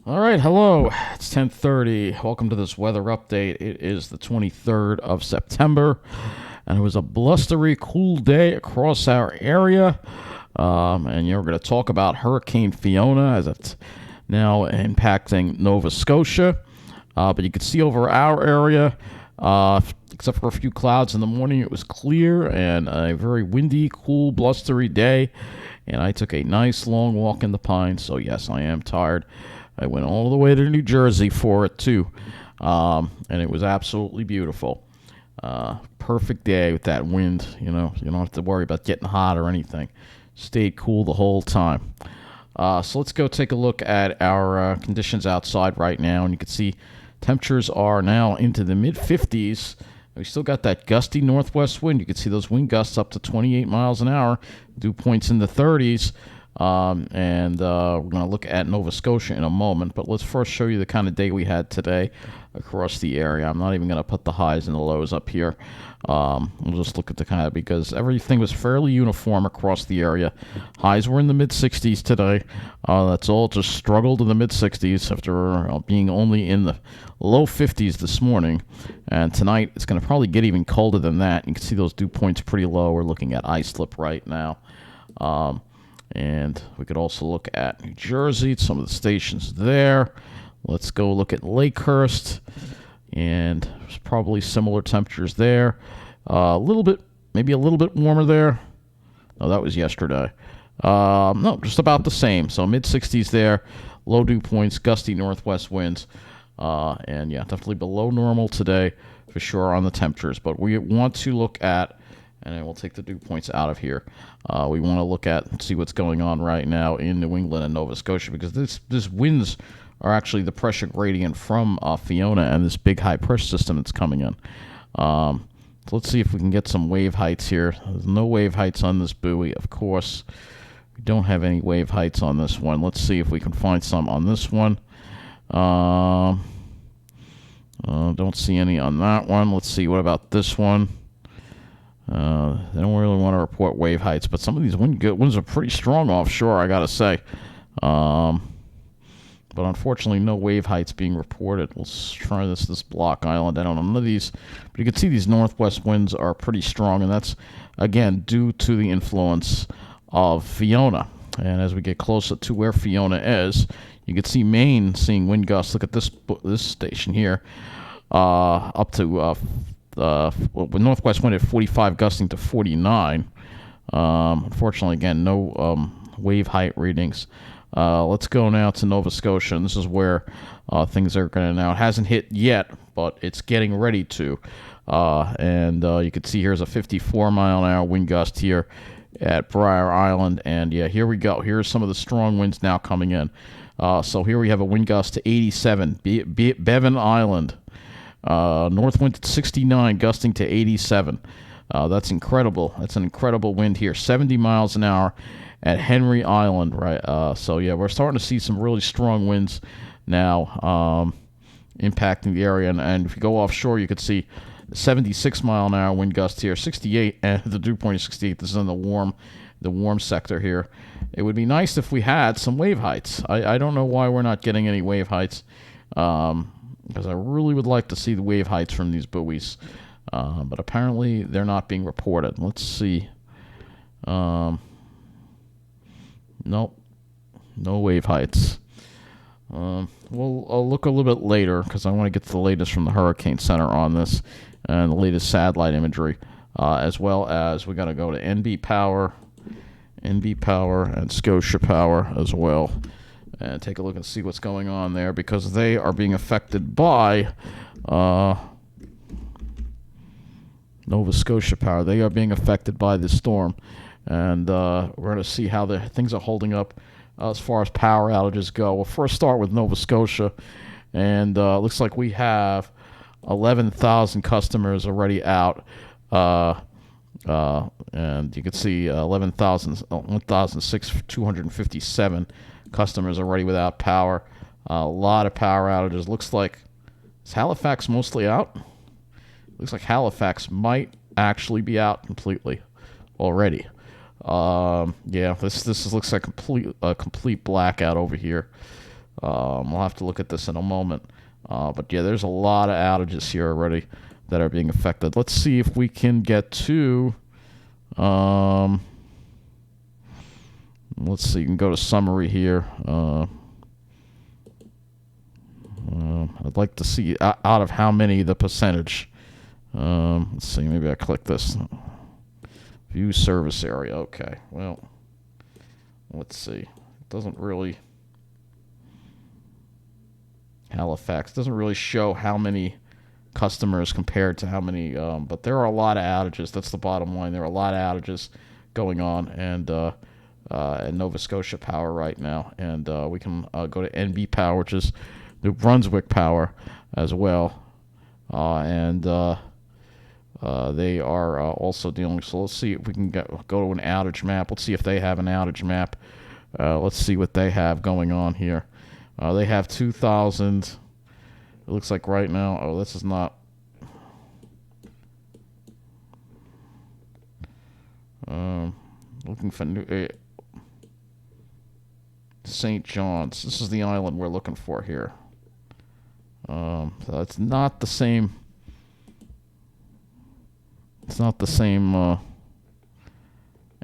All right, hello. It's 10:30. Welcome to this weather update. It is the 23rd of September, and it was a blustery, cool day across our area. And you're going to talk about Hurricane Fiona as it's now impacting Nova Scotia. But you can see over our area, except for a few clouds in the morning, it was clear and a very windy, cool, blustery day. And I took a nice long walk in the pines. So yes, I am tired. I went all the way to New Jersey for it too, and it was absolutely beautiful. Perfect day with that wind. You don't have to worry about getting hot or anything. Stayed cool the whole time. So let's go take a look at our conditions outside right now, and you can see temperatures are now into the mid 50s. We still got that gusty northwest wind. You can see those wind gusts up to 28 miles an hour, dew points in the 30s. And we're going to look at Nova Scotia in a moment, but let's first show you the kind of day we had today across the area. I'm not even going to put the highs and the lows up here. We'll just look at the kind of, because everything was fairly uniform across the area. Highs were in the mid 60s today. That's all just struggled in the mid 60s after being only in the low 50s this morning. And tonight it's going to probably get even colder than that. You can see those dew points pretty low. We're looking at ice slip right now. And we could also look at New Jersey, some of the stations there. Let's go look at Lakehurst, and there's probably similar temperatures there. Maybe a little bit warmer there. No, that was yesterday. No, just about the same. So mid-60s there, low dew points, gusty northwest winds. And yeah, definitely below normal today for sure on the temperatures. But we want to look at, and then we'll take the dew points out of here. We want to look at and see what's going on right now in New England and Nova Scotia, because this winds are actually the pressure gradient from Fiona and this big high pressure system that's coming in. So let's see if we can get some wave heights here. There's no wave heights on this buoy, of course. We don't have any wave heights on this one. Let's see if we can find some on this one. Don't see any on that one. Let's see, what about this one? They don't really want to report wave heights, but some of these winds are pretty strong offshore, I gotta say. But unfortunately, no wave heights being reported. Let's try this Block Island. I don't know, none of these, but you can see these northwest winds are pretty strong, and that's, again, due to the influence of Fiona. And as we get closer to where Fiona is, you can see Maine seeing wind gusts. Look at this station here, up to with northwest wind at 45, gusting to 49. Unfortunately, again, no wave height readings. Let's go now to Nova Scotia, and this is where things are going to now. It hasn't hit yet, but it's getting ready to. And you can see here's a 54-mile-an-hour wind gust here at Briar Island. And yeah, here we go. Here's some of the strong winds now coming in. So here we have a wind gust to 87, Bevan Island. North wind at 69, gusting to 87. That's incredible. That's an incredible wind here. 70 miles an hour at Henry Island, right? So yeah, we're starting to see some really strong winds now impacting the area. And if you go offshore, you could see 76-mile-an-hour wind gust here, 68, and the dew point is 68. This is in the warm sector here. It would be nice if we had some wave heights. I don't know why we're not getting any wave heights. Because I really would like to see the wave heights from these buoys. But apparently they're not being reported. Let's see. Nope. No wave heights. I'll look a little bit later because I want to get to the latest from the Hurricane Center on this and the latest satellite imagery, as well as we got to go to NB Power, and Scotia Power as well, and take a look and see what's going on there, because they are being affected by Nova Scotia Power. They are being affected by this storm, and we're going to see how things are holding up as far as power outages go. We'll first start with Nova Scotia, and looks like we have 11,000 customers already out. And you can see 1,257 customers already without power. A lot of power outages. Looks like, is Halifax mostly out? Looks like Halifax might actually be out completely already. Yeah, this looks like a complete blackout over here. We'll have to look at this in a moment. But yeah, there's a lot of outages here already that are being affected. Let's see if we can get to. Let's see. You can go to summary here. I'd like to see out of how many the percentage. Let's see. Maybe I click this. View service area. Okay. Well, let's see. It doesn't really. Halifax doesn't really show how many customers compared to how many, but there are a lot of outages. That's the bottom line. There are a lot of outages going on, and in Nova Scotia Power right now. And we can go to NB Power, which is New Brunswick Power as well, and they are also dealing. So let's see if we can go to an outage map. Let's see if they have an outage map. Let's see what they have going on here. They have 2,000. It looks like right now. Oh, this is not. Looking for new. St. John's. This is the island we're looking for here. So it's not the same. It's not the same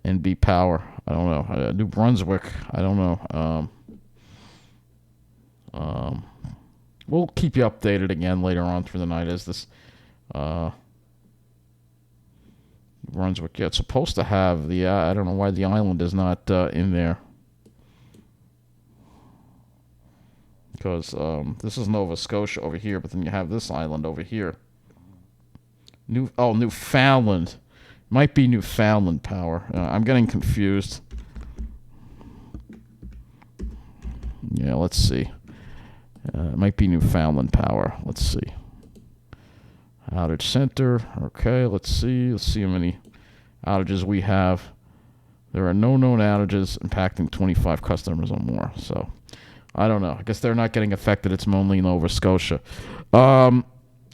NB Power. I don't know. New Brunswick. I don't know. We'll keep you updated again later on through the night as this Brunswick. Yeah, it's supposed to have the. I don't know why the island is not in there. Because this is Nova Scotia over here, but then you have this island over here. Newfoundland. Might be Newfoundland Power. I'm getting confused. Yeah, let's see. It might be Newfoundland Power. Let's see. Outage center. Okay, let's see. Let's see how many outages we have. There are no known outages impacting 25 customers or more. So, I don't know. I guess they're not getting affected. It's mainly Nova Scotia.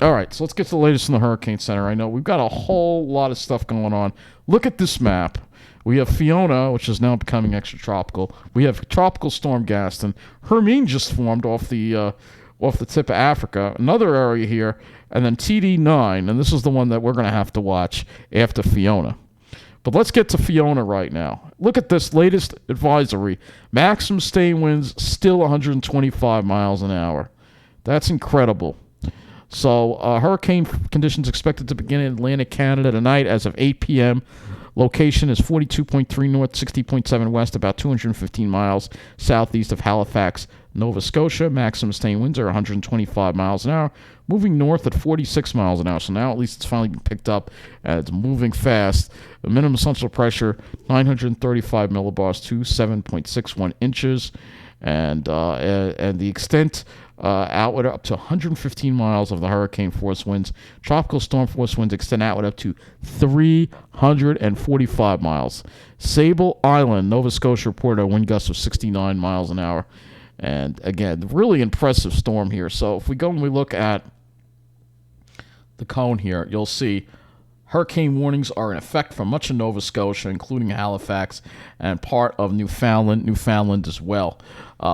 All right, so let's get to the latest in the Hurricane Center. I know we've got a whole lot of stuff going on. Look at this map. We have Fiona, which is now becoming extratropical. We have Tropical Storm Gaston. Hermine just formed off the tip of Africa. Another area here, and then TD9, and this is the one that we're going to have to watch after Fiona. But let's get to Fiona right now. Look at this latest advisory. Maximum sustained winds still 125 miles an hour. That's incredible. So hurricane conditions expected to begin in Atlantic Canada tonight as of 8 p.m. Location is 42.3 north, 60.7 west, about 215 miles southeast of Halifax, Nova Scotia. Maximum sustained winds are 125 miles an hour, moving north at 46 miles an hour. So now at least it's finally been picked up and it's moving fast. The minimum central pressure, 935 millibars to 7.61 inches. And the extent outward up to 115 miles of the hurricane force winds. Tropical storm force winds extend outward up to 345 miles. Sable Island, Nova Scotia, reported a wind gust of 69 miles an hour. And again, really impressive storm here. So if we go and we look at the cone here, you'll see hurricane warnings are in effect for much of Nova Scotia, including Halifax and part of Newfoundland as well.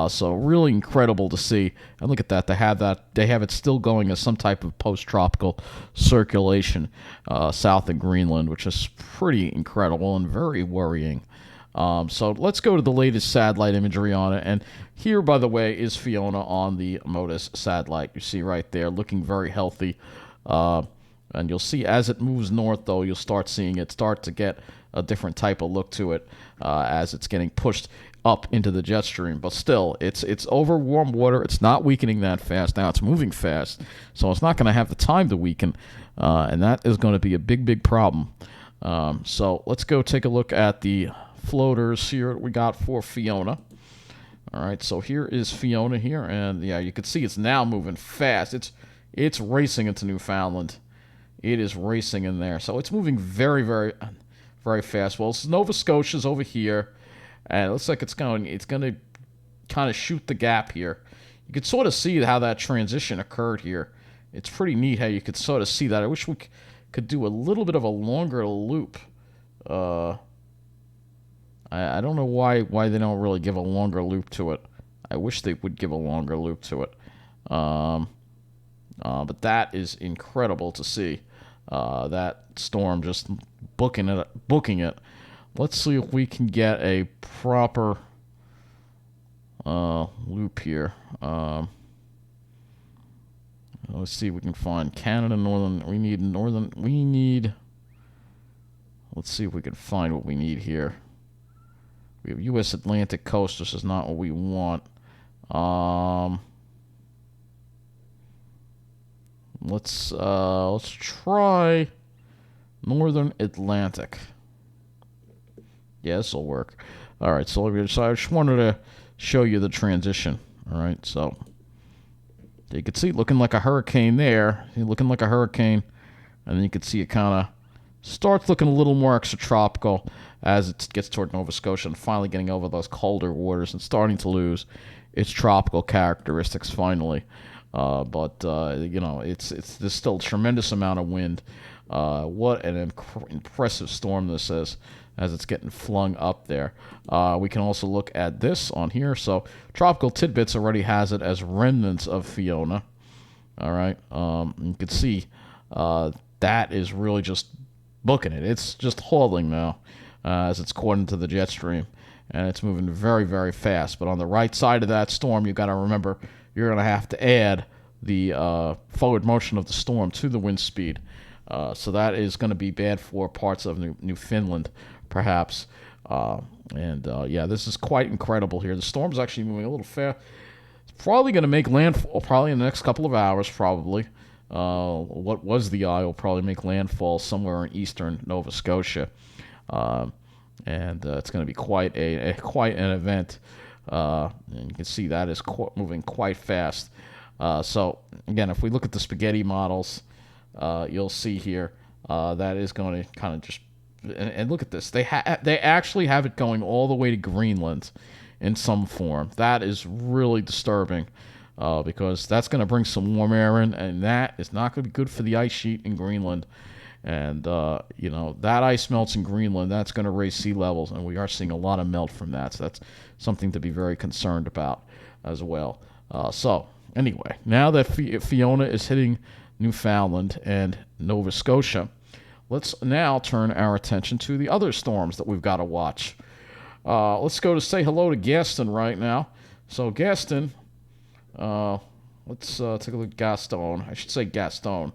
So really incredible to see. And look at that. They have it still going as some type of post-tropical circulation south of Greenland, which is pretty incredible and very worrying. So let's go to the latest satellite imagery on it. And here, by the way, is Fiona on the MODIS satellite. You see right there, looking very healthy. And you'll see as it moves north, though, you'll start seeing it start to get a different type of look to it as it's getting pushed up into the jet stream. But still, it's over warm water. It's not weakening that fast. Now it's moving fast, so it's not going to have the time to weaken, and that is going to be a big, big problem. So let's go take a look at the floaters here we got for Fiona. All right, so here is Fiona here, and yeah, you can see it's now moving fast. It's racing into Newfoundland. It is racing in there. So it's moving very, very, very fast. Well, Nova Scotia's over here. And it looks like it's going to kind of shoot the gap here. You could sort of see how that transition occurred here. It's pretty neat how you could sort of see that. I wish we could do a little bit of a longer loop. I don't know why they don't really give a longer loop to it. I wish they would give a longer loop to it. But that is incredible to see. That storm just booking it. Let's see if we can get a proper loop here. Let's see if we can find Canada, northern. We need northern. We need. Let's see if we can find what we need here. We have U.S. Atlantic coast. This is not what we want. Let's try Northern Atlantic. Yeah, this will work. All right, so I just wanted to show you the transition. All right, so you can see looking like a hurricane there. Looking like a hurricane, and then you can see it kind of starts looking a little more extratropical as it gets toward Nova Scotia and finally getting over those colder waters and starting to lose its tropical characteristics finally. But there's still a tremendous amount of wind. What an impressive storm this is as it's getting flung up there. We can also look at this on here. So Tropical Tidbits already has it as remnants of Fiona. All right. You can see that is really just booking it. It's just hauling now as it's caught into the jet stream. And it's moving very, very fast. But on the right side of that storm, you've got to remember you're going to have to add the forward motion of the storm to the wind speed. So that is going to be bad for parts of Newfoundland, perhaps. This is quite incredible here. The storm's actually moving a little fast. It's probably going to make landfall probably in the next couple of hours, probably. What was the eye will probably make landfall somewhere in eastern Nova Scotia. It's going to be quite an event. And you can see that is moving quite fast. So again, if we look at the spaghetti models, you'll see here that is going to kind of just and look at this. They actually have it going all the way to Greenland in some form. That is really disturbing because that's going to bring some warm air in, and that is not going to be good for the ice sheet in Greenland. And, that ice melts in Greenland. That's going to raise sea levels, and we are seeing a lot of melt from that. So that's something to be very concerned about as well. Anyway, now that Fiona is hitting Newfoundland and Nova Scotia, let's now turn our attention to the other storms that we've got to watch. Let's go to say hello to Gaston right now. So Gaston, let's take a look at Gaston. I should say Gaston.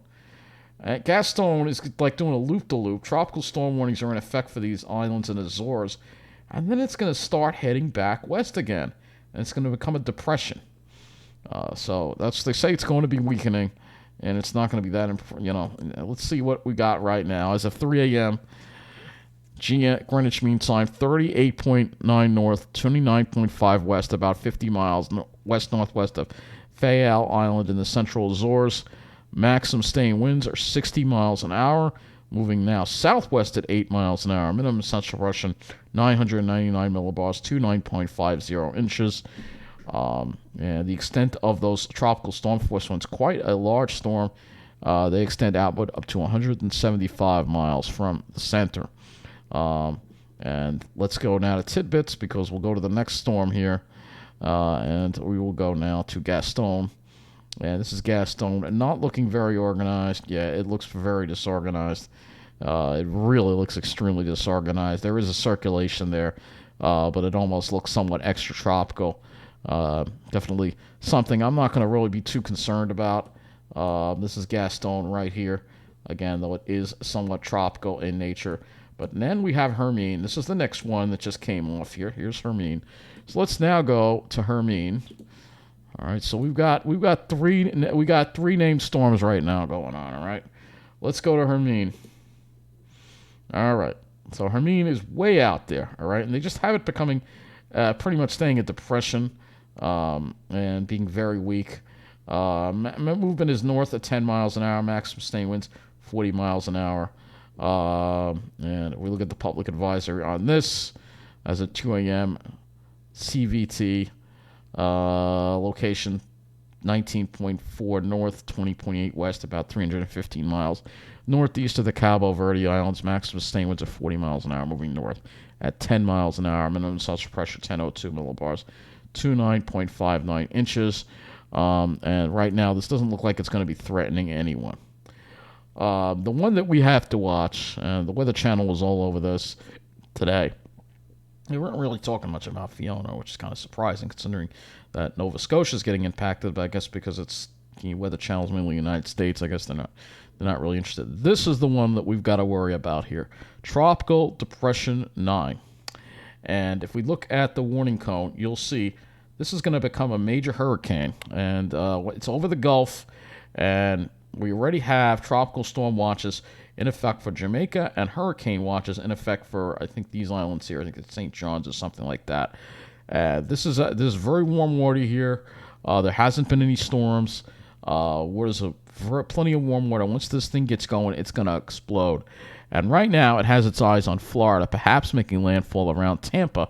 Gaston is like doing a loop-de-loop. Tropical storm warnings are in effect for these islands and Azores. And then it's going to start heading back west again. And it's going to become a depression. They say it's going to be weakening. And it's not going to be that, Let's see what we got right now. As of 3 a.m., Greenwich Mean Time, 38.9 north, 29.5 west, about 50 miles west-northwest of Fayal Island in the central Azores. Maximum staying winds are 60 miles an hour, moving now southwest at 8 miles an hour. Minimum central Russian 999 millibars to 9.50 inches. And the extent of those tropical storm force winds, quite a large storm. They extend outward up to 175 miles from the center. And let's go now to Tidbits because we'll go to the next storm here. And we will go now to Gaston. And this is Gaston, and not looking very organized. Yeah, it looks very disorganized. It really looks extremely disorganized. There is a circulation there, but it almost looks somewhat extratropical. Definitely something I'm not going to really be too concerned about. This is Gaston right here. Again, though it is somewhat tropical in nature. But then we have Hermine. This is the next one that just came off here. Here's Hermine. So let's now go to Hermine. All right, so we've got three named storms right now going on. All right, let's go to Hermine. All right, so Hermine is way out there. All right, and they just have it becoming pretty much staying at depression and being very weak. Movement is north at 10 miles an hour. Maximum staying winds 40 miles an hour. And we look at the public advisory on this as at 2 a.m. CVT. Location 19.4 north, 20.8 west, about 315 miles northeast of the Cabo Verde Islands. Maximum sustained winds of 40 miles an hour, moving north at 10 miles an hour. Minimum social pressure 1002 millibars 29.59 inches. And right now, this doesn't look like it's going to be threatening anyone. The one that we have to watch, the Weather Channel was all over this today. They weren't really talking much about Fiona, which is kind of surprising considering that Nova Scotia is getting impacted, but I guess because it's Weather Channel's mainly United States, I guess they're not really interested. This is the one that we've got to worry about here. Tropical Depression 9. And if we look at the warning cone, you'll see this is going to become a major hurricane. And it's over the Gulf, and we already have tropical storm watches in effect for Jamaica and hurricane watches in effect for, I think, these islands here. I think it's St. John's or something like that. This is very warm water here. There hasn't been any storms. There's plenty of warm water. Once this thing gets going, it's going to explode. And right now, it has its eyes on Florida, perhaps making landfall around Tampa.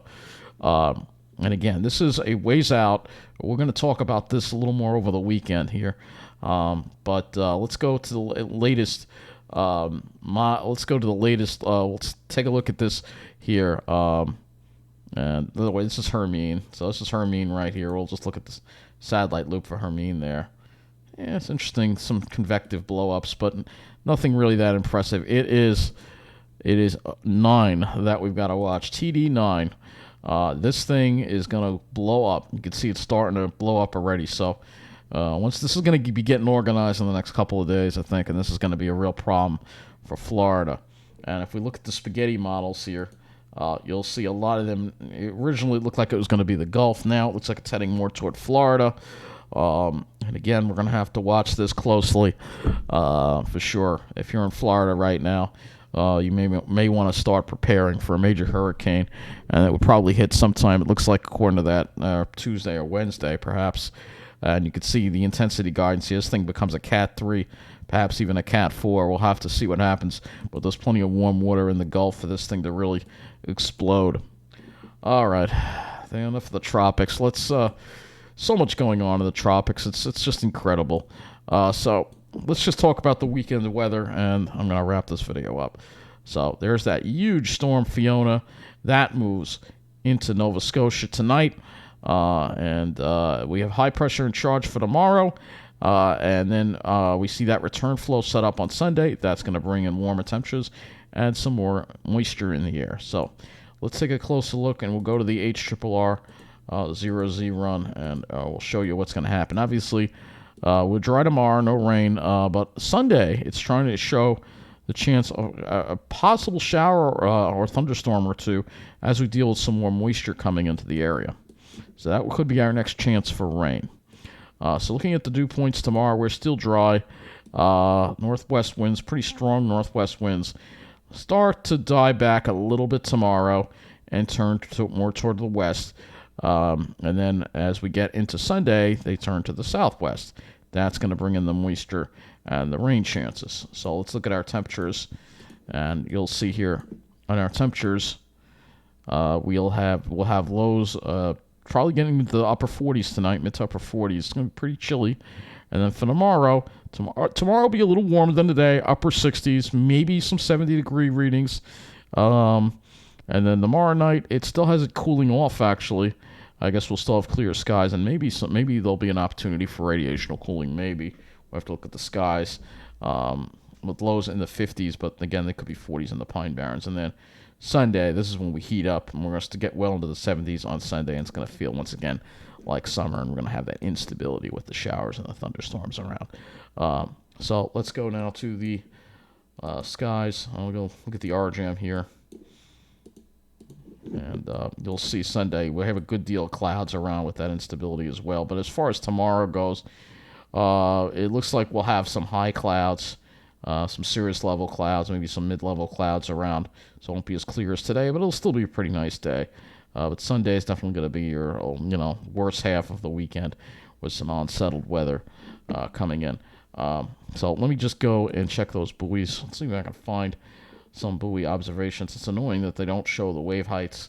And again, this is a ways out. We're going to talk about this a little more over the weekend here. But let's go to the latest. Let's go to the latest. Let's take a look at this here. And by the way, this is Hermine. So this is Hermine right here. We'll just look at this satellite loop for Hermine there. Yeah, it's interesting. Some convective blow-ups, but nothing really that impressive. It is 9 that we've got to watch. TD9. This thing is going to blow up. You can see it's starting to blow up already. So once this is going to be getting organized in the next couple of days, I think, and this is going to be a real problem for Florida. And if we look at the spaghetti models here, you'll see a lot of them. It originally looked like it was going to be the Gulf. Now it looks like it's heading more toward Florida. And again, we're going to have to watch this closely for sure. If you're in Florida right now, you may want to start preparing for a major hurricane, and it would probably hit sometime. It looks like, according to that, Tuesday or Wednesday, perhaps. And you can see the intensity guidance here. This thing becomes a Cat 3, perhaps even a Cat 4. We'll have to see what happens. But there's plenty of warm water in the Gulf for this thing to really explode. All right. Enough of the tropics. Let's... So much going on in the tropics. It's just incredible. So let's just talk about the weekend weather, and I'm going to wrap this video up. So there's that huge storm Fiona. That moves into Nova Scotia tonight. And we have high pressure in charge for tomorrow. And then we see that return flow set up on Sunday. That's going to bring in warmer temperatures and some more moisture in the air. So let's take a closer look, and we'll go to the HRRR 0Z run, and we'll show you what's going to happen. Obviously, we're dry tomorrow, no rain, but Sunday it's trying to show the chance of a possible shower or thunderstorm or two as we deal with some more moisture coming into the area. So that could be our next chance for rain. So looking at the dew points tomorrow, we're still dry. Northwest winds, pretty strong northwest winds, start to die back a little bit tomorrow and turn more toward the west. And then as we get into Sunday, they turn to the southwest. That's going to bring in the moisture and the rain chances. So let's look at our temperatures, and you'll see here on our temperatures, we'll have lows probably getting into the upper 40s tonight, mid to upper 40s. It's going to be pretty chilly. And then for tomorrow will be a little warmer than today, upper 60s, maybe some 70-degree readings. And then tomorrow night, it still has it cooling off, actually. I guess we'll still have clear skies, and maybe there'll be an opportunity for radiational cooling. Maybe. We'll have to look at the skies with lows in the 50s, but again, they could be 40s in the Pine Barrens. And then Sunday, this is when we heat up, and we're going to get well into the 70s on Sunday, and it's going to feel, once again, like summer, and we're going to have that instability with the showers and the thunderstorms around. So let's go now to the skies. I'll go look at the RJAM here. And you'll see Sunday, we have a good deal of clouds around with that instability as well. But as far as tomorrow goes, it looks like we'll have some high clouds, some serious level clouds, maybe some mid-level clouds around. So it won't be as clear as today, but it'll still be a pretty nice day. But Sunday is definitely going to be your, worst half of the weekend with some unsettled weather coming in. So let me just go and check those buoys. Let's see if I can find some buoy observations. It's annoying that they don't show the wave heights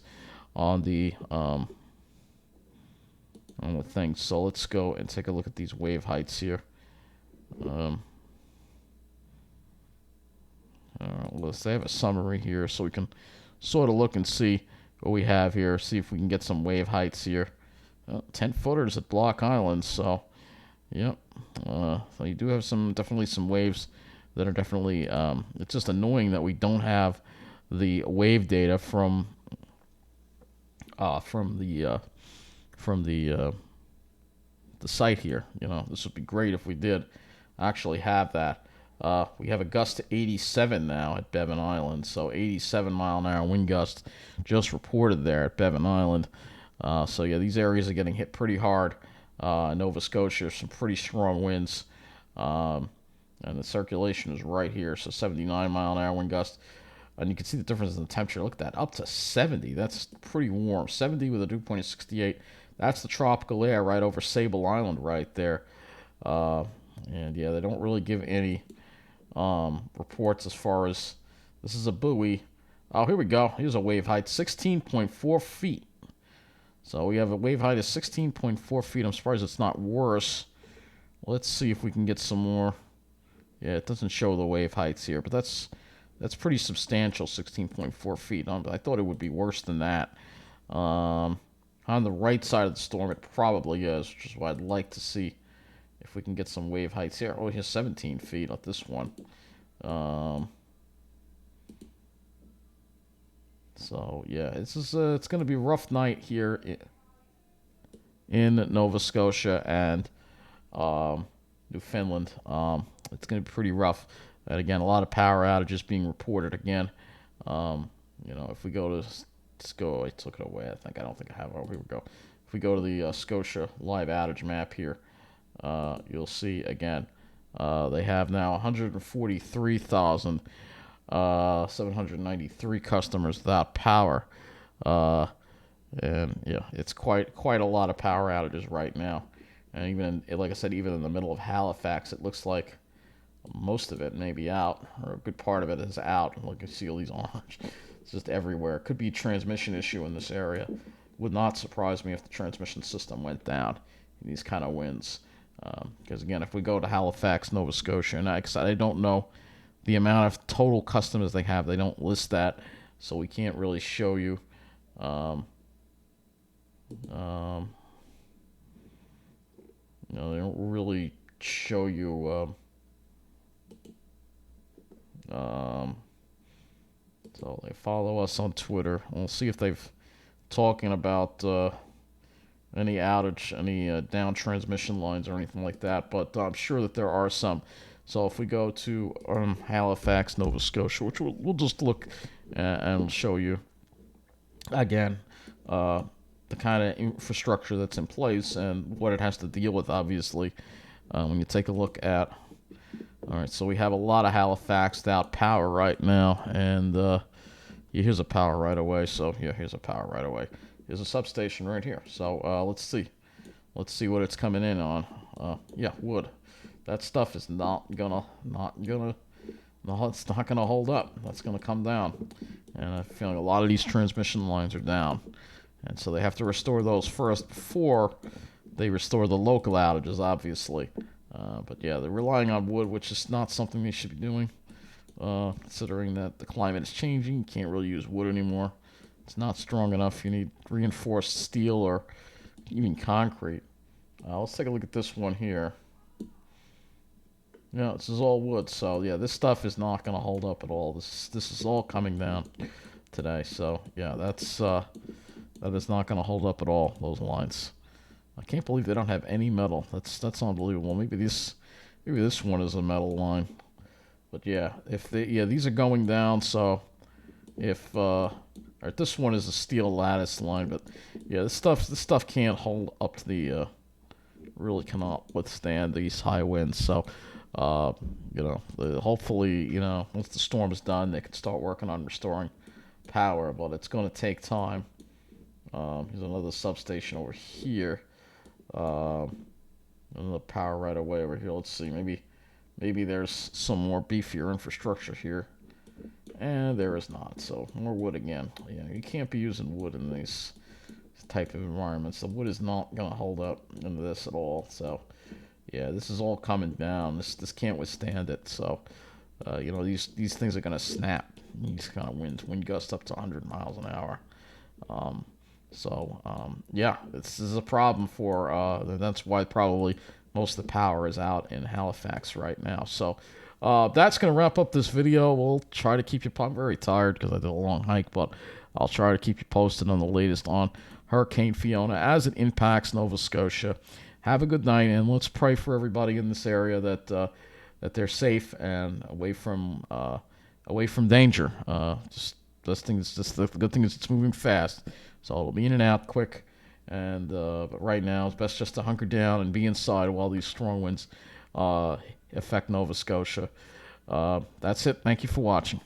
on the thing. So let's go and take a look at these wave heights here. They have a summary here, so we can sort of look and see what we have here. See if we can get some wave heights here. 10 footers at Block Island. So, yep. So you do have definitely some waves that are definitely. It's just annoying that we don't have the wave data from uh, from the uh, from the site here. This would be great if we did actually have that. We have a gust to 87 now at Bevan Island, so 87 mile an hour wind gust just reported there at Bevan Island. So yeah, these areas are getting hit pretty hard. Nova Scotia, some pretty strong winds, and the circulation is right here. So 79 mile an hour wind gust, and you can see the difference in the temperature. Look at that, up to 70. That's pretty warm. 70 with a dew point of 68. That's the tropical air right over Sable Island right there. And yeah, they don't really give any reports as far as this is a buoy. Oh, here we go. Here's a wave height, 16.4 feet. So we have a wave height of 16.4 feet. I'm surprised it's not worse. Let's see if we can get some more. Yeah, it doesn't show the wave heights here, but that's pretty substantial, 16.4 feet. I thought it would be worse than that. On the right side of the storm, it probably is, which is what I'd like to see if we can get some wave heights here. Oh, here's 17 feet on this one. So yeah, it's going to be a rough night here in Nova Scotia and Newfoundland. It's going to be pretty rough. And again, a lot of power outages being reported again. If we go to let's go. I took it away. I don't think I have it. Oh, here we go. If we go to the Scotia live outage map here, you'll see again they have now 143,793 customers without power, and yeah, it's quite a lot of power outages right now. And like I said, even in the middle of Halifax, it looks like most of it may be out, or a good part of it is out. Look, you see all these orange. It's just everywhere. It could be a transmission issue in this area. Would not surprise me if the transmission system went down in these kind of winds. Because again, if we go to Halifax, Nova Scotia, and I don't know the amount of total customers they have. They don't list that, so we can't really show you. They don't really show you. So they follow us on Twitter. We'll see if they've talking about any outage, any down transmission lines or anything like that. But I'm sure that there are some. So if we go to Halifax, Nova Scotia, which we'll just look and show you again the kind of infrastructure that's in place and what it has to deal with. Obviously, when you take a look at. All right, so we have a lot of Halifax without power right now, and here's a power right away. So yeah, here's a power right away. Here's a substation right here. So let's see what it's coming in on. Yeah, wood. That stuff is it's not gonna hold up. That's gonna come down, and I feel like a lot of these transmission lines are down, and so they have to restore those first before they restore the local outages, obviously. But yeah, they're relying on wood, which is not something they should be doing, considering that the climate is changing. You can't really use wood anymore. It's not strong enough. You need reinforced steel or even concrete. Let's take a look at this one here. Yeah, this is all wood, so yeah, this stuff is not going to hold up at all. This is all coming down today, so yeah, that is not going to hold up at all, those lines. I can't believe they don't have any metal. That's unbelievable. Maybe this one is a metal line, but yeah, these are going down. So if this one is a steel lattice line, but yeah, this stuff can't hold up to the really cannot withstand these high winds. So hopefully once the storm is done, they can start working on restoring power, but it's going to take time. Here's another substation over here. Another power right away over here. Let's see. Maybe there's some more beefier infrastructure here, and there is not. So more wood again. Yeah, you can't be using wood in these type of environments. The wood is not going to hold up into this at all. So yeah, this is all coming down. This can't withstand it. So these things are going to snap. These kind of wind gusts up to 100 miles an hour. So yeah, this is a problem for. That's why probably most of the power is out in Halifax right now. So that's gonna wrap up this video. We'll try to keep you. I'm very tired because I did a long hike, but I'll try to keep you posted on the latest on Hurricane Fiona as it impacts Nova Scotia. Have a good night, and let's pray for everybody in this area that they're safe and away from danger. Just this thing is just the good thing is it's moving fast, so it'll be in and out quick. And but right now, it's best just to hunker down and be inside while these strong winds affect Nova Scotia. That's it. Thank you for watching.